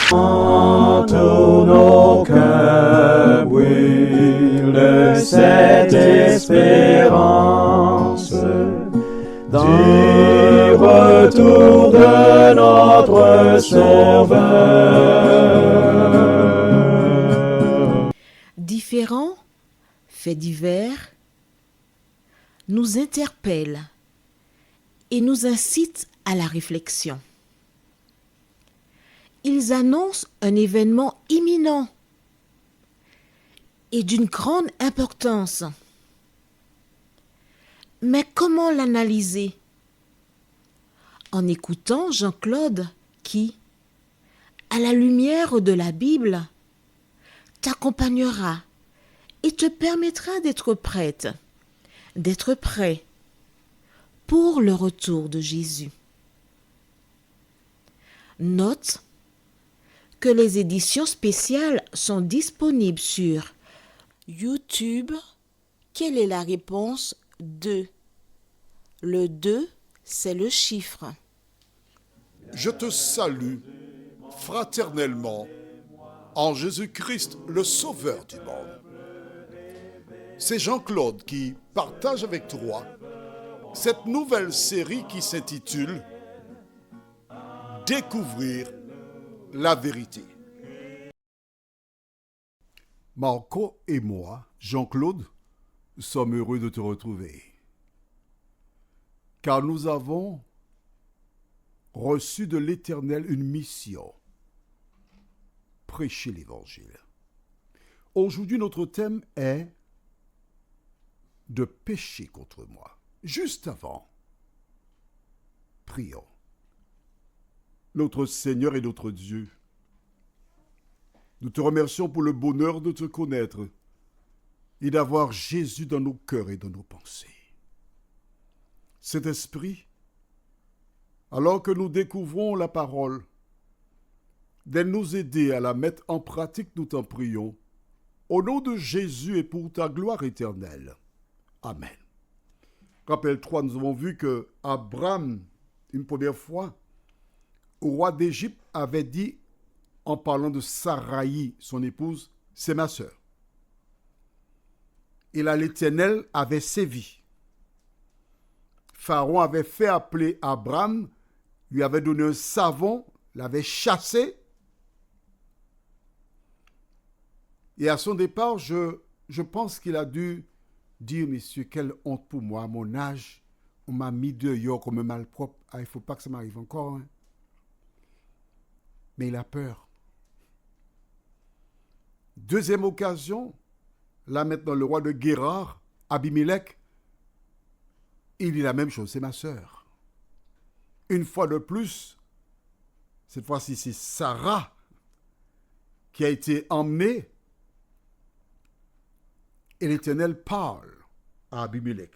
Tous nos cœurs brûlent de cette espérance du retour de notre Sauveur. Différents faits divers nous interpellent et nous incitent à la réflexion. Ils annoncent un événement imminent et d'une grande importance. Mais comment l'analyser? En écoutant Jean-Claude qui, à la lumière de la Bible, t'accompagnera et te permettra d'être prête, d'être prêt pour le retour de Jésus. Note que les éditions spéciales sont disponibles sur YouTube. Quelle est la réponse 2? Le 2, c'est le chiffre. Je te salue fraternellement en Jésus-Christ, le Sauveur du monde. C'est Jean-Claude qui partage avec toi cette nouvelle série qui s'intitule « Découvrir la vérité ». Marco et moi, Jean-Claude, sommes heureux de te retrouver. Car nous avons reçu de l'Éternel une mission. Prêcher l'Évangile. Aujourd'hui, notre thème est de pécher contre moi. Juste avant, prions. Notre Seigneur et notre Dieu, nous te remercions pour le bonheur de te connaître et d'avoir Jésus dans nos cœurs et dans nos pensées. Cet esprit, alors que nous découvrons la parole, de nous aider à la mettre en pratique, nous t'en prions, au nom de Jésus et pour ta gloire éternelle. Amen. Rappelle-toi, nous avons vu que Abraham, une première fois, au roi d'Égypte, avait dit, en parlant de Saraï, son épouse, c'est ma sœur. Et là, l'Éternel avait sévi. Pharaon avait fait appeler Abraham, lui avait donné un savon, l'avait chassé. Et à son départ, je pense qu'il a dû dire, messieurs, quelle honte pour moi, à mon âge, on m'a mis dehors comme un malpropre. Ah, il ne faut pas que ça m'arrive encore. Hein. Mais il a peur. Deuxième occasion, là maintenant, le roi de Guérar, Abimelech, il dit la même chose, c'est ma sœur. Une fois de plus, cette fois-ci, c'est Sarah qui a été emmenée. Et l'Éternel parle à Abimelech.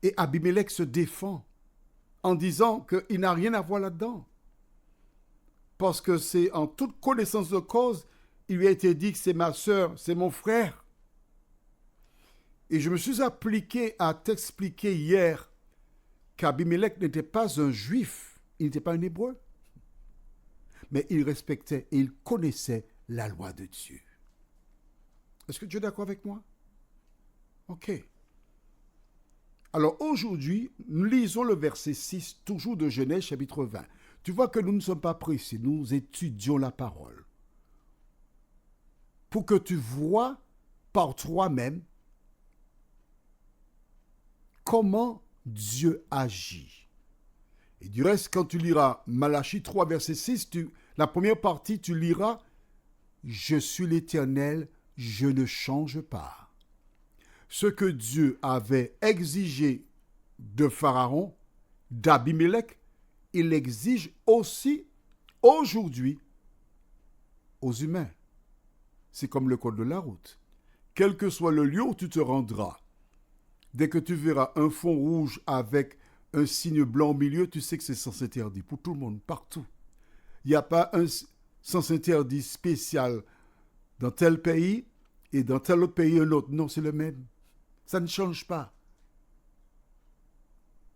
Et Abimelech se défend en disant qu'il n'a rien à voir là-dedans. Parce que c'est en toute connaissance de cause, il lui a été dit que c'est ma sœur, c'est mon frère. Et je me suis appliqué à t'expliquer hier qu'Abimelech n'était pas un juif, il n'était pas un hébreu. Mais il respectait et il connaissait la loi de Dieu. Est-ce que tu es d'accord avec moi? Ok. Alors aujourd'hui, nous lisons le verset 6, toujours de Genèse chapitre 20. Tu vois que nous ne sommes pas pressés, nous étudions la parole. Pour que tu vois par toi-même comment Dieu agit. Et du reste, quand tu liras Malachie 3, verset 6, la première partie, tu liras « Je suis l'Éternel, je ne change pas ». Ce que Dieu avait exigé de Pharaon, d'Abimelech, il l'exige aussi aujourd'hui aux humains. C'est comme le code de la route. Quel que soit le lieu où tu te rendras, dès que tu verras un fond rouge avec un signe blanc au milieu, tu sais que c'est sens interdit pour tout le monde, partout. Il n'y a pas un sens interdit spécial dans tel pays et dans tel autre pays un autre. Non, c'est le même. Ça ne change pas.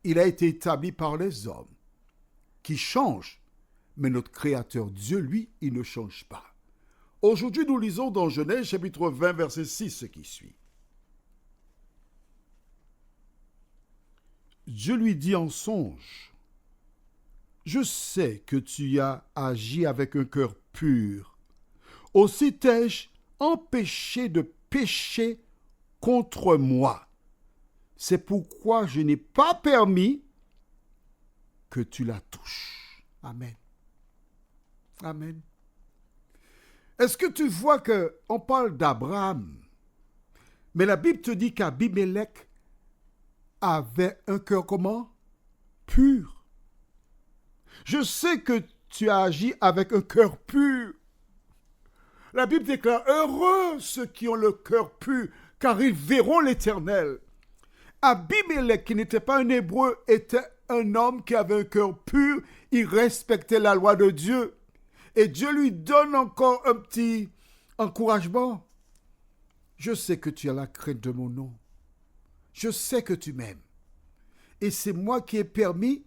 Il a été établi par les hommes qui changent, Mais notre Créateur, Dieu, lui, il ne change pas. Aujourd'hui, nous lisons dans Genèse, chapitre 20, verset 6, ce qui suit. Dieu lui dit en songe, « Je sais que tu as agi avec un cœur pur. Aussi t'ai-je empêché de pécher contre moi. C'est pourquoi je n'ai pas permis que tu la touches. » Amen. Amen. Est-ce que tu vois qu'on parle d'Abraham, mais la Bible te dit qu'Abimelech avait un cœur comment? Pur. Je sais que tu as agi avec un cœur pur. La Bible déclare, heureux ceux qui ont le cœur pur, car ils verront l'Éternel. Abimelech, qui n'était pas un Hébreu, était un homme qui avait un cœur pur. Il respectait la loi de Dieu. Et Dieu lui donne encore un petit encouragement. Je sais que tu as la crainte de mon nom. Je sais que tu m'aimes. Et c'est moi qui ai permis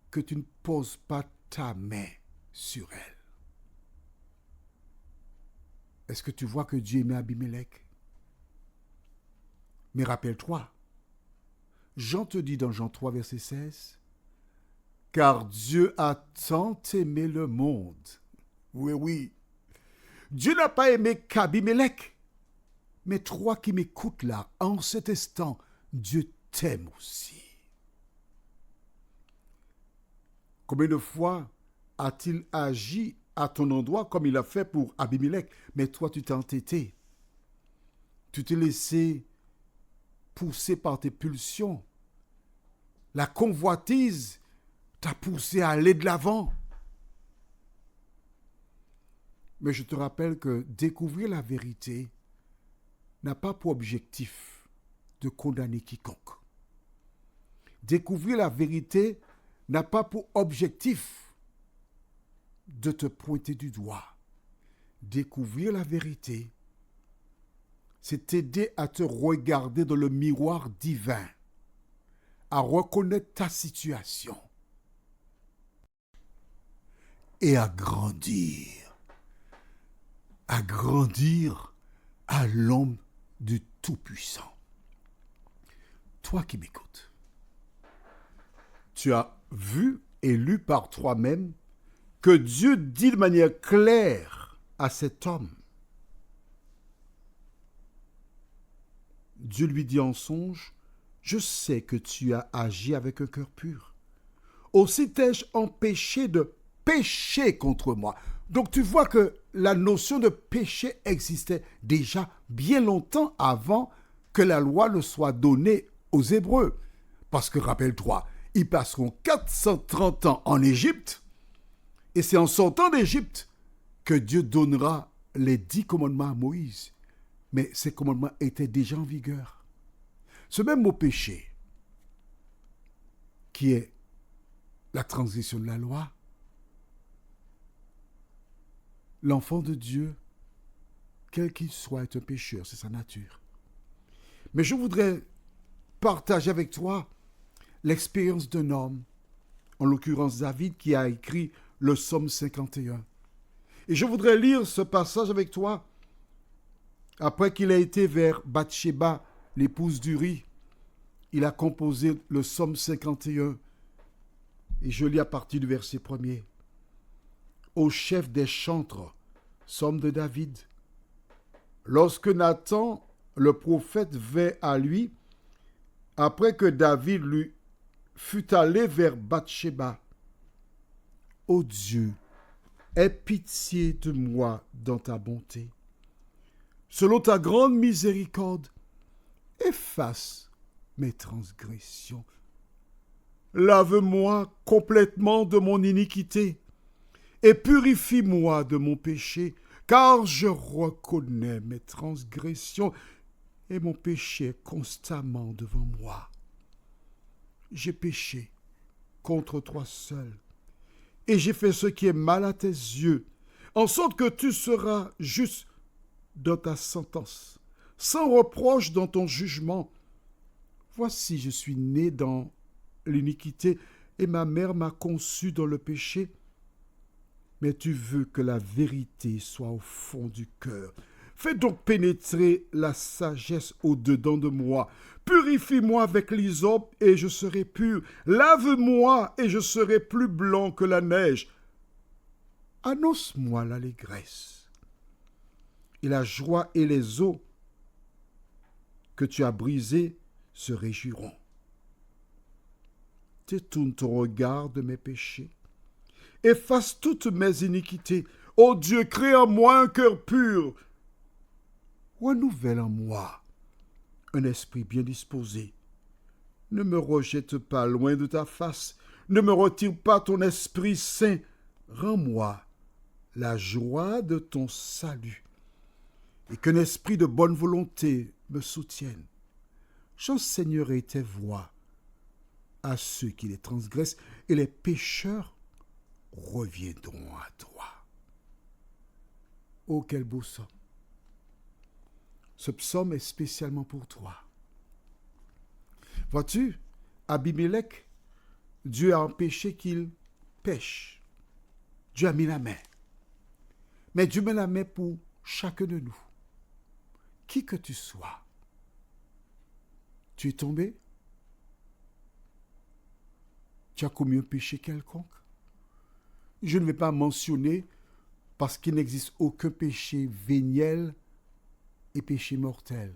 que tu ne poses pas ta main sur elle. Est-ce que tu vois que Dieu aimait Abimelech? Mais rappelle-toi, Jean te dit dans Jean 3, verset 16, « Car Dieu a tant aimé le monde. » Oui, oui. Dieu n'a pas aimé qu'Abimelech. Mais toi qui m'écoutes là, en cet instant, Dieu t'aime aussi. Combien de fois a-t-il agi à ton endroit comme il a fait pour Abimelech? Mais toi, tu t'es entêté. Tu t'es laissé pousser par tes pulsions. La convoitise t'a poussé à aller de l'avant. Mais je te rappelle que découvrir la vérité n'a pas pour objectif de condamner quiconque. Découvrir la vérité n'a pas pour objectif de te pointer du doigt. Découvrir la vérité, c'est t'aider à te regarder dans le miroir divin, à reconnaître ta situation et à grandir à l'ombre du Tout-Puissant. Toi qui m'écoutes, tu as vu et lu par toi-même que Dieu dit de manière claire à cet homme. Dieu lui dit en songe, « Je sais que tu as agi avec un cœur pur. Aussi t'ai-je empêché de pécher contre moi. » Donc tu vois que la notion de péché existait déjà bien longtemps avant que la loi ne soit donnée aux Hébreux. Parce que rappelle-toi, ils passeront 430 ans en Égypte, et c'est en sortant d'Égypte que Dieu donnera les 10 commandements à Moïse. Mais ces commandements étaient déjà en vigueur. Ce même mot péché, qui est la transgression de la loi, l'enfant de Dieu, quel qu'il soit, est un pécheur, c'est sa nature. Mais je voudrais partager avec toi l'expérience d'un homme, en l'occurrence David, qui a écrit le psaume 51. Et je voudrais lire ce passage avec toi, après qu'il a été vers Bathsheba, l'épouse d'Uri. Il a composé le psaume 51, et je lis à partir du verset 1er. Au chef des chantres, psaume de David. Lorsque Nathan, le prophète, vint à lui, après que David lui fut allé vers Bathsheba, « Ô Dieu, aie pitié de moi dans ta bonté. Selon ta grande miséricorde, efface mes transgressions. Lave-moi complètement de mon iniquité et purifie-moi de mon péché, car je reconnais mes transgressions et mon péché est constamment devant moi. J'ai péché contre toi seul, et j'ai fait ce qui est mal à tes yeux, en sorte que tu seras juste dans ta sentence, sans reproche dans ton jugement. Voici, je suis né dans l'iniquité, et ma mère m'a conçu dans le péché. mais tu veux que la vérité soit au fond du cœur. Fais donc pénétrer la sagesse au-dedans de moi. Purifie-moi avec l'hysope et je serai pur. Lave-moi et je serai plus blanc que la neige. Annonce-moi l'allégresse et la joie, et les eaux que tu as brisées se réjouiront. Détourne ton regard de mes péchés. Efface toutes mes iniquités. Ô Dieu, crée en moi un cœur pur. Renouvelle en moi un esprit bien disposé. Ne me rejette pas loin de ta face. Ne me retire pas ton Esprit Saint. Rends-moi la joie de ton salut et qu'un esprit de bonne volonté me soutienne. J'enseignerai tes voies à ceux qui les transgressent et les pécheurs reviendront à toi. Oh, quel beau psaume! Ce psaume est spécialement pour toi. Vois-tu, Abimelech, Dieu a empêché qu'il pêche. Dieu a mis la main. Mais Dieu met la main pour chacun de nous. Qui que tu sois, tu es tombé? Tu as commis un péché quelconque? Je ne vais pas mentionner parce qu'il n'existe aucun péché véniel et péché mortel.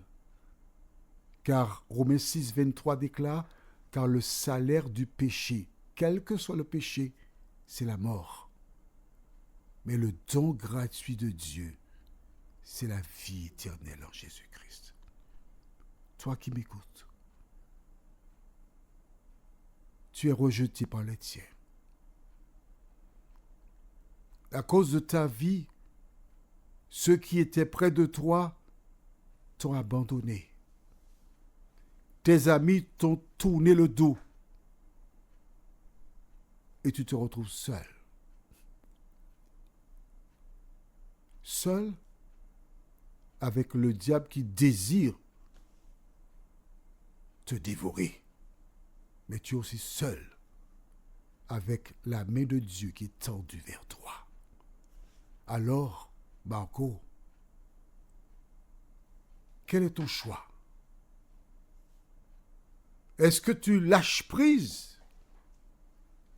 Car Romains 6, 23 déclare, car le salaire du péché, quel que soit le péché, c'est la mort. Mais le don gratuit de Dieu, c'est la vie éternelle en Jésus-Christ. Toi qui m'écoutes, tu es rejeté par les tiens. À cause de ta vie, ceux qui étaient près de toi t'ont abandonné. Tes amis t'ont tourné le dos. Et tu te retrouves seul. Seul avec le diable qui désire te dévorer. Mais tu es aussi seul avec la main de Dieu qui est tendue vers toi. Alors, Marco, quel est ton choix? Est-ce que tu lâches prise?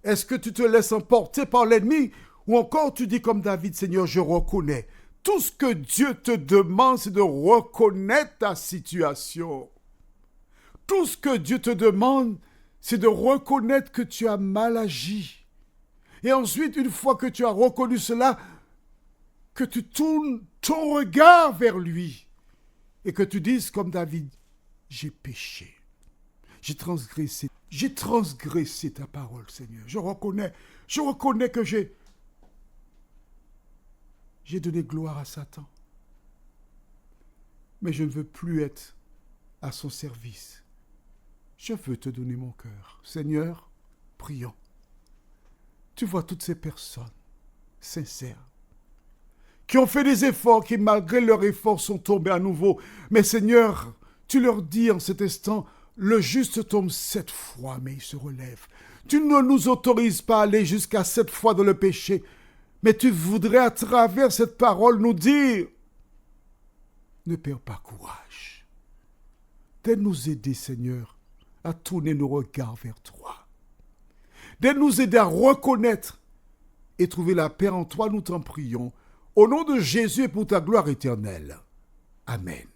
Est-ce que tu te laisses emporter par l'ennemi? Ou encore tu dis comme David, Seigneur, je reconnais. Tout ce que Dieu te demande, c'est de reconnaître ta situation. Tout ce que Dieu te demande, c'est de reconnaître que tu as mal agi. Et ensuite, une fois que tu as reconnu cela, que tu tournes ton regard vers lui et que tu dises comme David, j'ai péché, j'ai transgressé ta parole, Seigneur. Je reconnais que j'ai donné gloire à Satan. Mais je ne veux plus être à son service. Je veux te donner mon cœur. Seigneur, prions. Tu vois toutes ces personnes sincères qui ont fait des efforts, qui malgré leurs efforts sont tombés à nouveau. Mais Seigneur, tu leur dis en cet instant, le juste tombe 7 fois, mais il se relève. Tu ne nous autorises pas à aller jusqu'à 7 fois dans le péché, mais tu voudrais à travers cette parole nous dire, ne perds pas courage. De nous aider, Seigneur, à tourner nos regards vers toi. De nous aider à reconnaître et trouver la paix en toi, nous t'en prions. Au nom de Jésus et pour ta gloire éternelle. Amen.